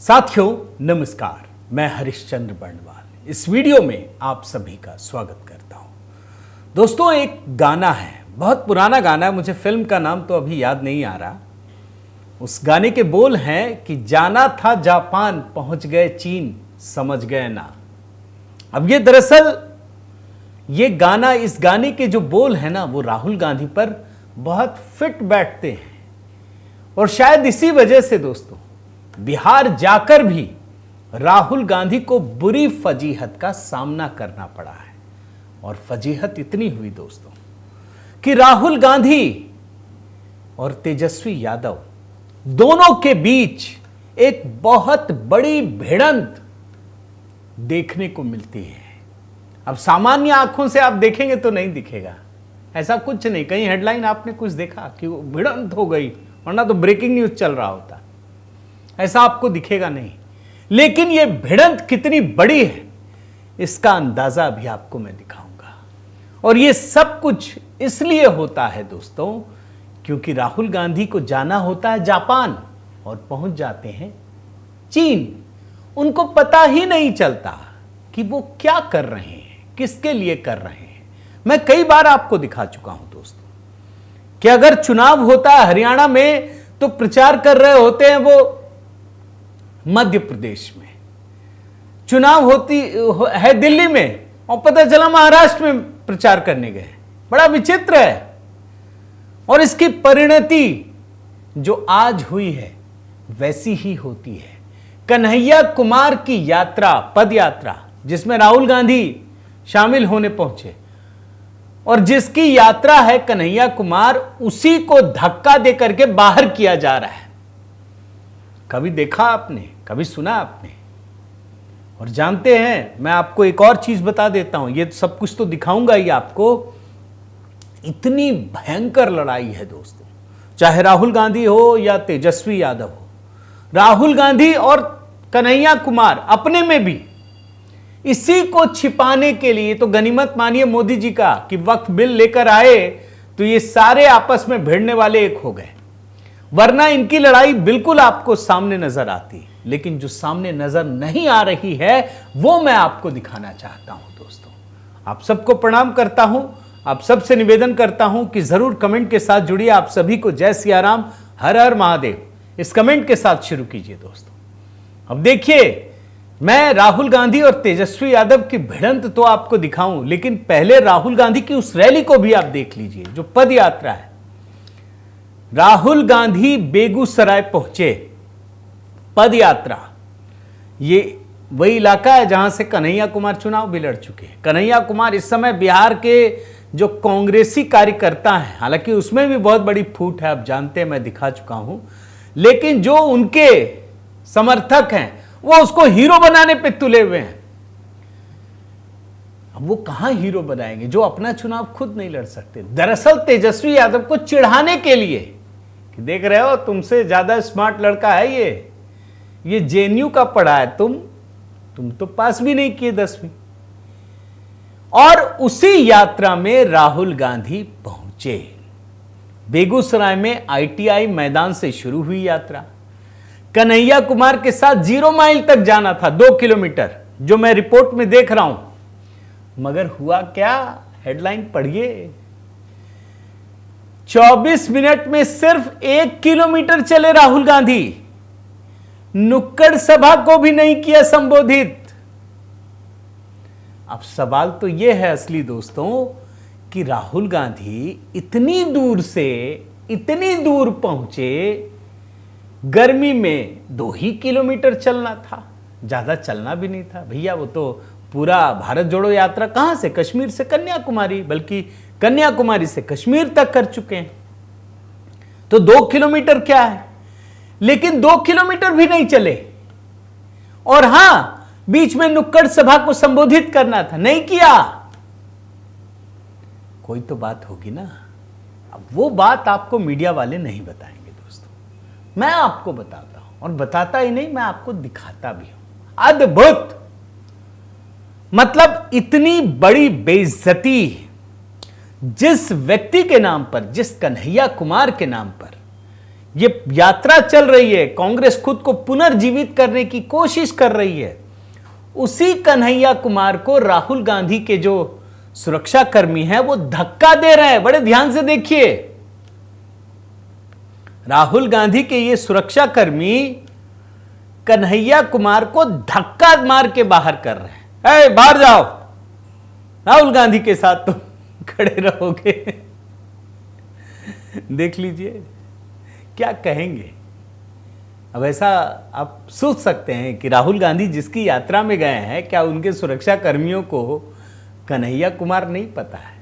साथियों नमस्कार, मैं हरिश्चंद्र बर्णवाल इस वीडियो में आप सभी का स्वागत करता हूं। दोस्तों, एक गाना है, बहुत पुराना गाना है, मुझे फिल्म का नाम तो अभी याद नहीं आ रहा। उस गाने के बोल हैं कि जाना था जापान पहुंच गए चीन समझ गए ना। अब ये दरअसल ये गाना, इस गाने के जो बोल है ना, वो राहुल गांधी पर बहुत फिट बैठते हैं और शायद इसी वजह से दोस्तों बिहार जाकर भी राहुल गांधी को बुरी फजीहत का सामना करना पड़ा है। और फजीहत इतनी हुई दोस्तों कि राहुल गांधी और तेजस्वी यादव दोनों के बीच एक बहुत बड़ी भिड़ंत देखने को मिलती है। अब सामान्य आंखों से आप देखेंगे तो नहीं दिखेगा, ऐसा कुछ नहीं। कहीं हेडलाइन आपने कुछ देखा कि वो भिड़ंत हो गई, वरना तो ब्रेकिंग न्यूज चल रहा होता, ऐसा आपको दिखेगा नहीं। लेकिन यह भिड़ंत कितनी बड़ी है इसका अंदाजा भी आपको मैं दिखाऊंगा। और यह सब कुछ इसलिए होता है दोस्तों क्योंकि राहुल गांधी को जाना होता है जापान और पहुंच जाते हैं चीन। उनको पता ही नहीं चलता कि वो क्या कर रहे हैं, किसके लिए कर रहे हैं। मैं कई बार आपको दिखा चुका हूं दोस्तों कि अगर चुनाव होता है हरियाणा में तो प्रचार कर रहे होते हैं वो मध्य प्रदेश में, चुनाव होती है दिल्ली में और पता चला महाराष्ट्र में प्रचार करने गए। बड़ा विचित्र है। और इसकी परिणति जो आज हुई है वैसी ही होती है। कन्हैया कुमार की यात्रा, पद यात्रा, जिसमें राहुल गांधी शामिल होने पहुंचे और जिसकी यात्रा है कन्हैया कुमार, उसी को धक्का देकर के बाहर किया जा रहा है। कभी देखा आपने, कभी सुना आपने? और जानते हैं, मैं आपको एक और चीज बता देता हूं, ये सब कुछ तो दिखाऊंगा ही आपको। इतनी भयंकर लड़ाई है दोस्तों, चाहे राहुल गांधी हो या तेजस्वी यादव हो। राहुल गांधी और कन्हैया कुमार अपने में भी इसी को छिपाने के लिए तो गनीमत मानिए मोदी जी का कि वक्फ बिल लेकर आए तो ये सारे आपस में भिड़ने वाले एक हो गए, वरना इनकी लड़ाई बिल्कुल आपको सामने नजर आती। लेकिन जो सामने नजर नहीं आ रही है वो मैं आपको दिखाना चाहता हूं दोस्तों। आप सबको प्रणाम करता हूं, आप सबसे निवेदन करता हूं कि जरूर कमेंट के साथ जुड़िए। आप सभी को जय सिया राम, हर हर महादेव इस कमेंट के साथ शुरू कीजिए दोस्तों। अब देखिए, मैं राहुल गांधी और तेजस्वी यादव की भिड़ंत तो आपको दिखाऊं, लेकिन पहले राहुल गांधी की उस रैली को भी आप देख लीजिए जो पद यात्रा है। राहुल गांधी बेगूसराय पहुंचे, पद यात्रा। ये वही इलाका है जहां से कन्हैया कुमार चुनाव भी लड़ चुके हैं। कन्हैया कुमार इस समय बिहार के जो कांग्रेसी कार्यकर्ता हैं, हालांकि उसमें भी बहुत बड़ी फूट है, आप जानते हैं, मैं दिखा चुका हूं। लेकिन जो उनके समर्थक हैं वो उसको हीरो बनाने पे तुले हुए हैं। अब वो कहां हीरो बनाएंगे जो अपना चुनाव खुद नहीं लड़ सकते। दरअसल तेजस्वी यादव को चिढ़ाने के लिए कि देख रहे हो तुमसे ज्यादा स्मार्ट लड़का है ये जेएनयू का पढ़ा है, तुम तो पास भी नहीं किए 10वीं। और उसी यात्रा में राहुल गांधी पहुंचे। बेगूसराय में आईटीआई मैदान से शुरू हुई यात्रा। कन्हैया कुमार के साथ 0 माइल तक जाना था, 2 किलोमीटर, जो मैं रिपोर्ट में देख रहा हूं। मगर हुआ क्या, हेडलाइन पढ़िए। 24 मिनट में सिर्फ 1 किलोमीटर चले राहुल गांधी। नुक्कड़ सभा को भी नहीं किया संबोधित। अब सवाल तो यह है असली दोस्तों कि राहुल गांधी इतनी दूर से इतनी दूर पहुंचे, गर्मी में 2 ही किलोमीटर चलना था, ज्यादा चलना भी नहीं था भैया। वो तो पूरा भारत जोड़ो यात्रा कहां से, कश्मीर से कन्याकुमारी, बल्कि कन्याकुमारी से कश्मीर तक कर चुके हैं। तो 2 किलोमीटर क्या है, लेकिन 2 किलोमीटर भी नहीं चले। और हां, बीच में नुक्कड़ सभा को संबोधित करना था, नहीं किया। कोई तो बात होगी ना। अब वो बात आपको मीडिया वाले नहीं बताएंगे दोस्तों, मैं आपको बताता हूं। और बताता ही नहीं, मैं आपको दिखाता भी हूं। अद्भुत, मतलब इतनी बड़ी बेइज्जती जिस व्यक्ति के नाम पर, जिस कन्हैया कुमार के नाम पर ये यात्रा चल रही है, कांग्रेस खुद को पुनर्जीवित करने की कोशिश कर रही है, उसी कन्हैया कुमार को राहुल गांधी के जो सुरक्षा कर्मी हैं वो धक्का दे रहे हैं। बड़े ध्यान से देखिए, राहुल गांधी के ये सुरक्षा कर्मी कन्हैया कुमार को धक्का मार के बाहर कर रहे हैं। बाहर जाओ, राहुल गांधी के साथ तुम खड़े रहोगे। देख लीजिए क्या कहेंगे। अब ऐसा आप सोच सकते हैं कि राहुल गांधी जिसकी यात्रा में गए हैं, क्या उनके सुरक्षा कर्मियों को कन्हैया कुमार नहीं पता है?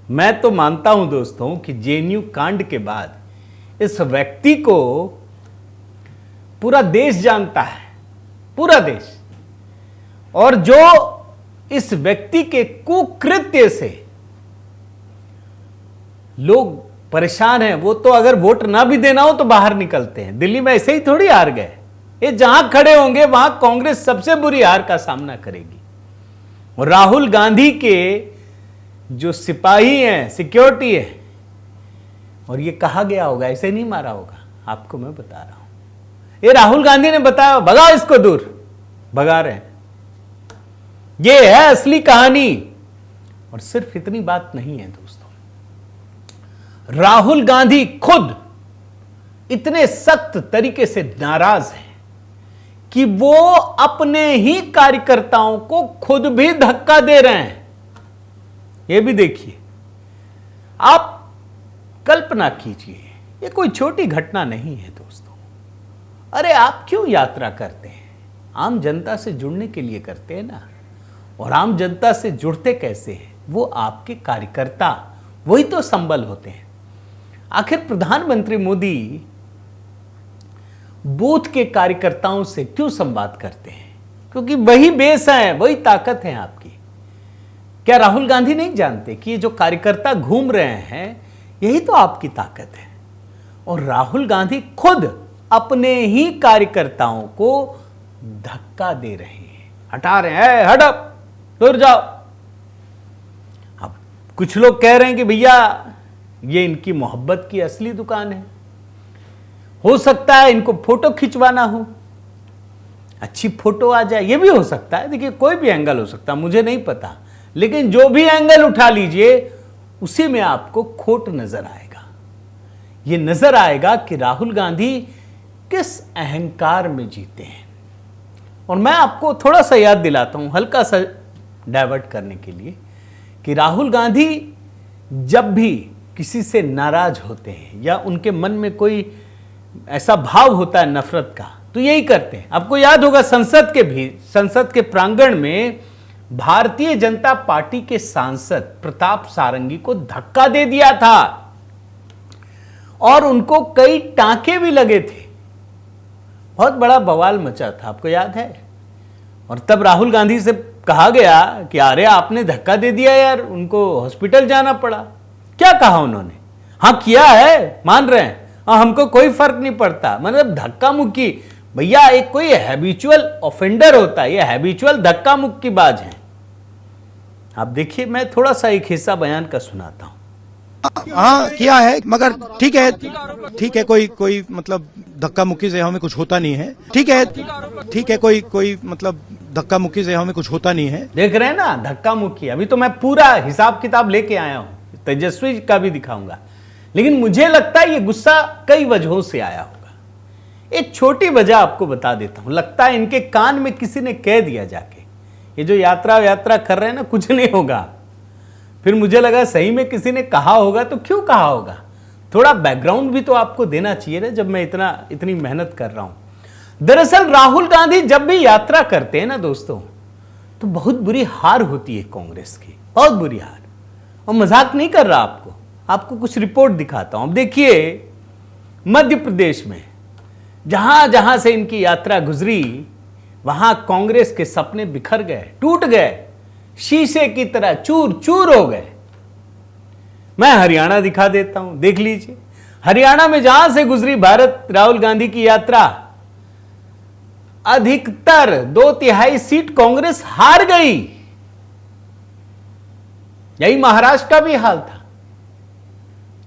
मैं तो मानता हूं दोस्तों कि जेएनयू कांड के बाद इस व्यक्ति को पूरा देश जानता है, पूरा देश। और जो इस व्यक्ति के कुकृत्य से लोग परेशान हैं, वो तो अगर वोट ना भी देना हो तो बाहर निकलते हैं। दिल्ली में ऐसे ही थोड़ी हार गए, ये जहां खड़े होंगे वहां कांग्रेस सबसे बुरी हार का सामना करेगी। और राहुल गांधी के जो सिपाही हैं, सिक्योरिटी है, और ये कहा गया होगा, ऐसे नहीं मारा होगा, आपको मैं बता रहा हूं। ये राहुल गांधी ने बताया, भगा इसको दूर, भगा रहे हैं। ये है असली कहानी। और सिर्फ इतनी बात नहीं है दोस्तों, राहुल गांधी खुद इतने सख्त तरीके से नाराज हैं कि वो अपने ही कार्यकर्ताओं को खुद भी धक्का दे रहे हैं। ये भी देखिए, आप कल्पना कीजिए, ये कोई छोटी घटना नहीं है दोस्तों। अरे आप क्यों यात्रा करते हैं? आम जनता से जुड़ने के लिए करते हैं ना। और आम जनता से जुड़ते कैसे हैं? वो आपके कार्यकर्ता, वही तो संबल होते हैं। आखिर प्रधानमंत्री मोदी बूथ के कार्यकर्ताओं से क्यों संवाद करते हैं? क्योंकि वही बेस है, वही ताकत है आपकी। क्या राहुल गांधी नहीं जानते कि ये जो कार्यकर्ता घूम रहे हैं, यही तो आपकी ताकत है? और राहुल गांधी खुद अपने ही कार्यकर्ताओं को धक्का दे रहे हैं, हटा रहे हैं, हट अब, दूर जाओ। अब कुछ लोग कह रहे हैं कि भैया ये इनकी मोहब्बत की असली दुकान है, हो सकता है इनको फोटो खिंचवाना हो, अच्छी फोटो आ जाए, ये भी हो सकता है। देखिए कोई भी एंगल हो सकता है, मुझे नहीं पता, लेकिन जो भी एंगल उठा लीजिए उसी में आपको खोट नजर आएगा। ये नजर आएगा कि राहुल गांधी किस अहंकार में जीते हैं। और मैं आपको थोड़ा सा याद दिलाता हूं, हल्का सा डाइवर्ट करने के लिए, कि राहुल गांधी जब भी किसी से नाराज होते हैं या उनके मन में कोई ऐसा भाव होता है नफरत का, तो यही करते हैं। आपको याद होगा संसद के प्रांगण में भारतीय जनता पार्टी के सांसद प्रताप सारंगी को धक्का दे दिया था और उनको कई टांके भी लगे थे, बहुत बड़ा बवाल मचा था, आपको याद है? और तब राहुल गांधी से कहा गया कि अरे आपने धक्का दे दिया यार, उनको हॉस्पिटल जाना पड़ा। क्या कहा उन्होंने? हाँ किया है, मान रहे हैं, हाँ हमको कोई फर्क नहीं पड़ता। मतलब धक्का मुक्की, भैया एक कोई हैबिचुअल ऑफेंडर होता है, ये हैबिचुअल धक्का मुक्की बाज है। आप देखिए, मैं थोड़ा सा एक हिस्सा बयान का सुनाता हूं। हाँ किया है, मगर ठीक है, कोई मतलब धक्का मुक्की से हमें कुछ होता नहीं है। ठीक है, कोई मतलब धक्का मुक्की से हमें कुछ होता नहीं है। देख रहे हैं ना, धक्का मुक्की। अभी तो मैं पूरा हिसाब किताब लेके आया हूं, तेजस्वी का भी दिखाऊंगा, लेकिन मुझे लगता है ये गुस्सा कई वजहों से आया होगा। एक छोटी वजह आपको बता देता हूं। लगता है इनके कान में किसी ने कह दिया जाके, ये जो यात्रा कर रहे हैं ना, कुछ नहीं होगा। फिर मुझे लगा सही में किसी ने कहा होगा, तो क्यों कहा होगा? थोड़ा बैकग्राउंड भी तो आपको देना चाहिए ना, जब मैं इतनी मेहनत कर रहा हूं। दरअसल राहुल गांधी जब भी यात्रा करते हैं ना दोस्तों, तो बहुत बुरी हार होती है कांग्रेस की, बहुत बुरी हार। और मजाक नहीं कर रहा, आपको कुछ रिपोर्ट दिखाता हूं। अब देखिए, मध्य प्रदेश में जहां जहां से इनकी यात्रा गुजरी, वहां कांग्रेस के सपने बिखर गए, टूट गए, शीशे की तरह चूर चूर हो गए। मैं हरियाणा दिखा देता हूं, देख लीजिए। हरियाणा में जहां से गुजरी भारत राहुल गांधी की यात्रा, अधिकतर 2/3 सीट कांग्रेस हार गई। यही महाराष्ट्र का भी हाल था।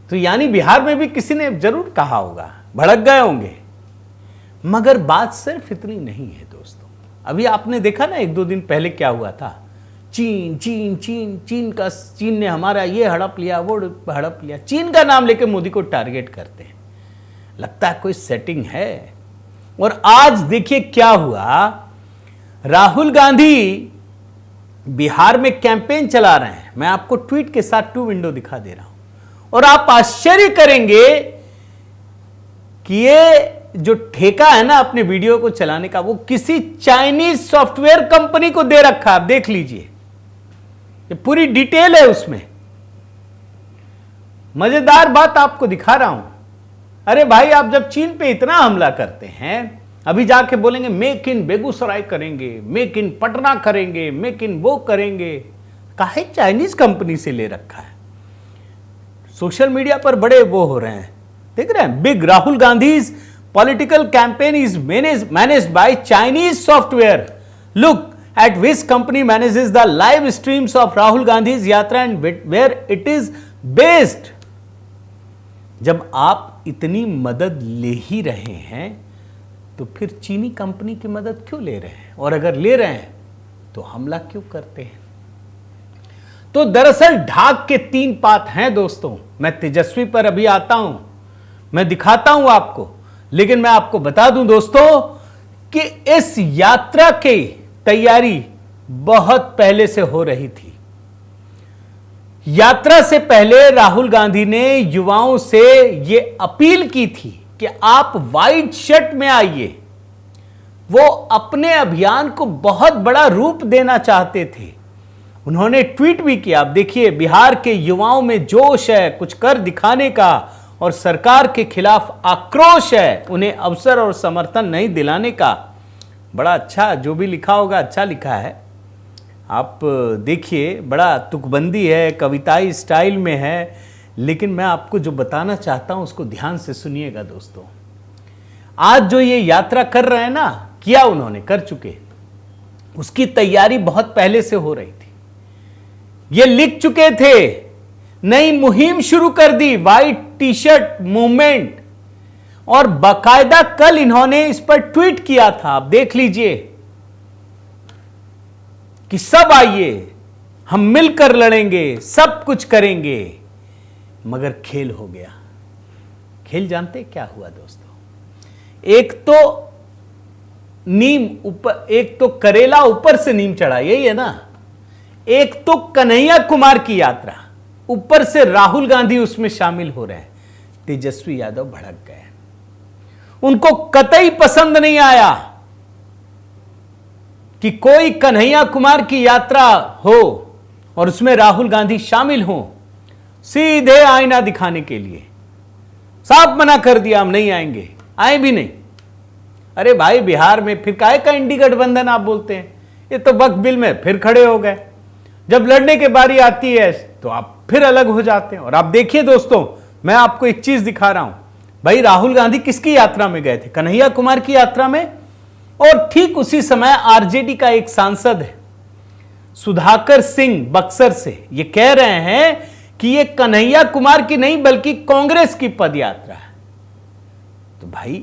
तो यानी बिहार में भी किसी ने जरूर कहा होगा, भड़क गए होंगे। मगर बात सिर्फ इतनी नहीं है दोस्तों। अभी आपने देखा ना, 1-2 दिन पहले क्या हुआ था, चीन ने हमारा ये हड़प लिया, वो हड़प लिया। चीन का नाम लेके मोदी को टारगेट करते हैं, लगता है कोई सेटिंग है। और आज देखिए क्या हुआ, राहुल गांधी बिहार में कैंपेन चला रहे हैं। मैं आपको ट्वीट के साथ 2 विंडो दिखा दे रहा हूं और आप आश्चर्य करेंगे कि ये जो ठेका है ना अपने वीडियो को चलाने का, वो किसी चाइनीज सॉफ्टवेयर कंपनी को दे रखा है। आप देख लीजिए, ये पूरी डिटेल है उसमें। मजेदार बात आपको दिखा रहा हूं। अरे भाई, आप जब चीन पे इतना हमला करते हैं, अभी जाके बोलेंगे मेक इन बेगूसराय करेंगे, मेक इन पटना करेंगे, मेक इन वो करेंगे। काहे चाइनीज कंपनी से ले रखा है। सोशल मीडिया पर बड़े वो हो रहे हैं, देख रहे हैं, big Rahul Gandhi's political campaign is managed by Chinese software. Look at which company manages the live streams of Rahul Gandhi's यात्रा and where it is based। जब आप इतनी मदद ले ही रहे हैं तो फिर चीनी कंपनी की मदद क्यों ले रहे हैं, और अगर ले रहे हैं तो हमला क्यों करते हैं। तो दरअसल ढाक के 3 पात हैं दोस्तों। मैं तेजस्वी पर अभी आता हूं, मैं दिखाता हूं आपको, लेकिन मैं आपको बता दूं दोस्तों कि इस यात्रा की तैयारी बहुत पहले से हो रही थी। यात्रा से पहले राहुल गांधी ने युवाओं से यह अपील की थी कि आप व्हाइट शर्ट में आइए। वो अपने अभियान को बहुत बड़ा रूप देना चाहते थे। उन्होंने ट्वीट भी किया। आप देखिए, बिहार के युवाओं में जोश है कुछ कर दिखाने का और सरकार के खिलाफ आक्रोश है, उन्हें अवसर और समर्थन नहीं दिलाने का। बड़ा अच्छा, जो भी लिखा होगा अच्छा लिखा है। आप देखिए, बड़ा तुकबंदी है, कविताई स्टाइल में है, लेकिन मैं आपको जो बताना चाहता हूं उसको ध्यान से सुनिएगा दोस्तों। आज जो ये यात्रा कर रहे हैं ना, किया उन्होंने, कर चुके, उसकी तैयारी बहुत पहले से हो रही थी। ये लिख चुके थे, नई मुहिम शुरू कर दी, व्हाइट टी शर्ट मूवमेंट, और बाकायदा कल इन्होंने इस पर ट्वीट किया था। आप देख लीजिए कि सब आइए, हम मिलकर लड़ेंगे, सब कुछ करेंगे। मगर खेल हो गया। खेल जानते क्या हुआ दोस्तों? एक तो नीम ऊपर, एक तो करेला ऊपर से नीम चढ़ा, यही है ना। एक तो कन्हैया कुमार की यात्रा, ऊपर से राहुल गांधी उसमें शामिल हो रहे हैं। तेजस्वी यादव भड़क गए। उनको कतई पसंद नहीं आया कि कोई कन्हैया कुमार की यात्रा हो और उसमें राहुल गांधी शामिल हो। सीधे आईना दिखाने के लिए साफ मना कर दिया, हम नहीं आएंगे, आए भी नहीं। अरे भाई, बिहार में फिर काहे का इंडी गठबंधन आप बोलते हैं? ये तो वक्त बिल में फिर खड़े हो गए। जब लड़ने की बारी आती है तो आप फिर अलग हो जाते हैं। और आप देखिए दोस्तों, मैं आपको एक चीज दिखा रहा हूं। भाई, राहुल गांधी किसकी यात्रा में गए थे? कन्हैया कुमार की यात्रा में। और ठीक उसी समय आरजेडी का एक सांसद है, सुधाकर सिंह बक्सर से, ये कह रहे हैं कि ये कन्हैया कुमार की नहीं बल्कि कांग्रेस की पदयात्रा है। तो भाई,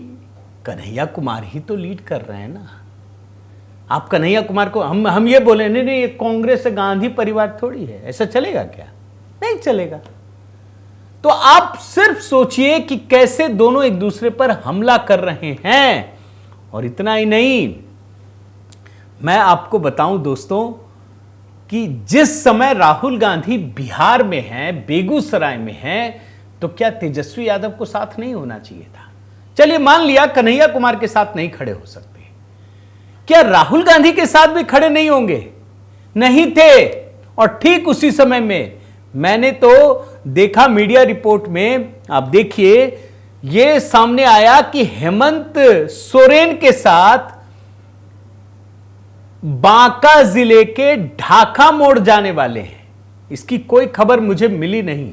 कन्हैया कुमार ही तो लीड कर रहे हैं ना। आप कन्हैया कुमार को हम ये बोले नहीं नहीं, ये कांग्रेस से गांधी परिवार थोड़ी है, ऐसा चलेगा क्या? नहीं चलेगा। तो आप सिर्फ सोचिए कि कैसे दोनों एक दूसरे पर हमला कर रहे हैं। और इतना ही नहीं, मैं आपको बताऊं दोस्तों कि जिस समय राहुल गांधी बिहार में हैं, बेगूसराय में हैं, तो क्या तेजस्वी यादव को साथ नहीं होना चाहिए था? चलिए मान लिया कन्हैया कुमार के साथ नहीं खड़े हो सकते, क्या राहुल गांधी के साथ भी खड़े नहीं होंगे? नहीं थे। और ठीक उसी समय में मैंने तो देखा मीडिया रिपोर्ट में, आप देखिए, यह सामने आया कि हेमंत सोरेन के साथ बांका जिले के ढाका मोड़ जाने वाले हैं। इसकी कोई खबर मुझे मिली नहीं।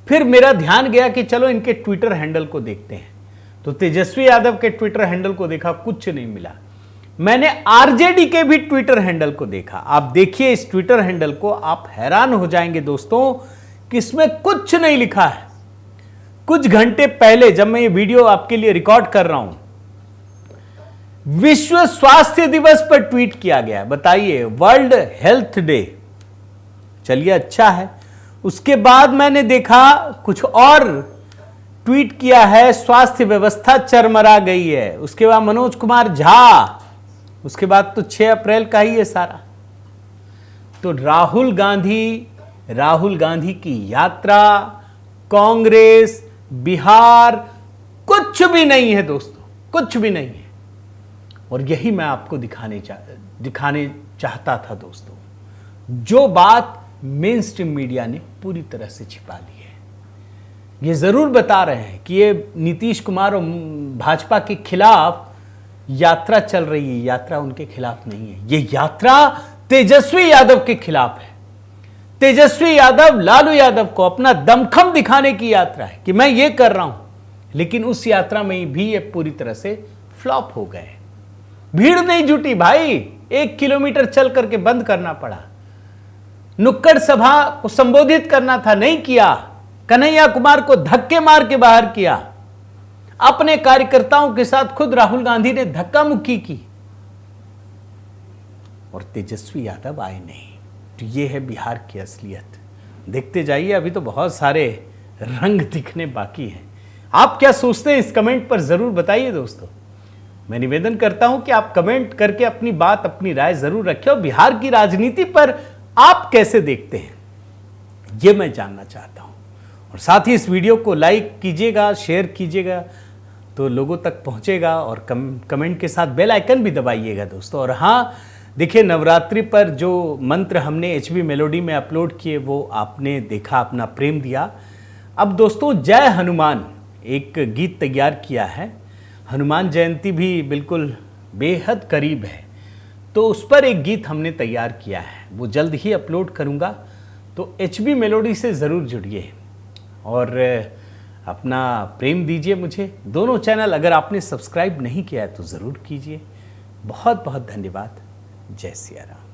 फिर मेरा ध्यान गया कि चलो इनके ट्विटर हैंडल को देखते हैं। तो तेजस्वी यादव के ट्विटर हैंडल को देखा, कुछ नहीं मिला। मैंने आरजेडी के भी ट्विटर हैंडल को देखा। आप देखिए इस ट्विटर हैंडल को, आप हैरान हो जाएंगे दोस्तों कि इसमें कुछ नहीं लिखा है। कुछ घंटे पहले जब मैं ये वीडियो आपके लिए रिकॉर्ड कर रहा हूं, विश्व स्वास्थ्य दिवस पर ट्वीट किया गया। बताइए, वर्ल्ड हेल्थ डे। चलिए, अच्छा है। उसके बाद मैंने देखा कुछ और ट्वीट किया है, स्वास्थ्य व्यवस्था चरमरा गई है। उसके बाद मनोज कुमार झा, उसके बाद तो 6 अप्रैल का ही है सारा। तो राहुल गांधी की यात्रा, कांग्रेस, बिहार, कुछ भी नहीं है दोस्तों, कुछ भी नहीं है। और यही मैं आपको दिखाने चाहता था दोस्तों। जो बात मेन स्ट्रीम मीडिया ने पूरी तरह से छिपा ली है। ये जरूर बता रहे हैं कि ये नीतीश कुमार और भाजपा के खिलाफ यात्रा चल रही है। यात्रा उनके खिलाफ नहीं है, ये यात्रा तेजस्वी यादव के खिलाफ है। तेजस्वी यादव, लालू यादव को अपना दमखम दिखाने की यात्रा है कि मैं ये कर रहा हूं। लेकिन उस यात्रा में भी ये पूरी तरह से फ्लॉप हो गए। भीड़ नहीं जुटी भाई, 1 किलोमीटर चल करके बंद करना पड़ा। नुक्कड़ सभा को संबोधित करना था, नहीं किया। कन्हैया कुमार को धक्के मार के बाहर किया। अपने कार्यकर्ताओं के साथ खुद राहुल गांधी ने धक्का मुक्की की और तेजस्वी यादव आए नहीं। तो ये है बिहार की असलियत। देखते जाइए, अभी तो बहुत सारे रंग दिखने बाकी हैं। आप क्या सोचते हैं इस कमेंट पर जरूर बताइए दोस्तों। मैं निवेदन करता हूं कि आप कमेंट करके अपनी बात, अपनी राय जरूर रखें। और बिहार की राजनीति पर आप कैसे देखते हैं, यह मैं जानना चाहता हूं। और साथ ही इस वीडियो को लाइक कीजिएगा, शेयर कीजिएगा, तो लोगों तक पहुंचेगा। और कमेंट के साथ बेल आइकन भी दबाइएगा दोस्तों। और हाँ, देखिए, नवरात्रि पर जो मंत्र हमने HB मेलोडी में अपलोड किए, वो आपने देखा, अपना प्रेम दिया। अब दोस्तों, जय हनुमान एक गीत तैयार किया है। हनुमान जयंती भी बिल्कुल बेहद करीब है, तो उस पर एक गीत हमने तैयार किया है, वो जल्द ही अपलोड करूँगा। तो HB मेलोडी से ज़रूर जुड़िए और अपना प्रेम दीजिए मुझे। दोनों चैनल अगर आपने सब्सक्राइब नहीं किया है तो ज़रूर कीजिए। बहुत बहुत धन्यवाद। जय सिया राम।